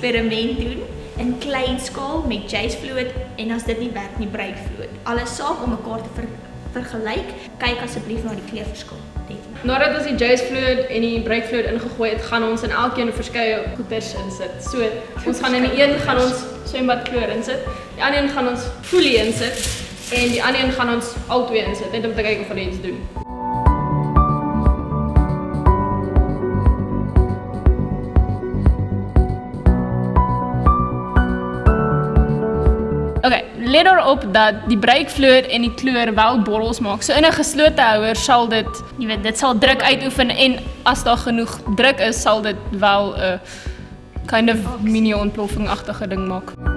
eksperiment doen in klein skaal met Jase fluid en as dit nie werk nie, bruik fluid. Alles saam om mekaar te vergelyk. Kyk asseblief na die kleurverskil. Nadat ons die Jase fluid en die bruik fluid ingegooi het, gaan ons in elkeen verskeie goeders insit. So, ons gaan in die een gaan ons swembadkloor insit, die ander een gaan ons folie insit en die ander een gaan ons albei insit, net om te kyk of hulle iets doen. Okay, let daarop dat die bruikfluid en die kleur wel borrels maak. So in 'n geslote houer sal dit, Jy weet, dit sal druk uitoefen en as daar genoeg druk is, sal dit wel 'n kind of mini ontploffing-agtige ding maak.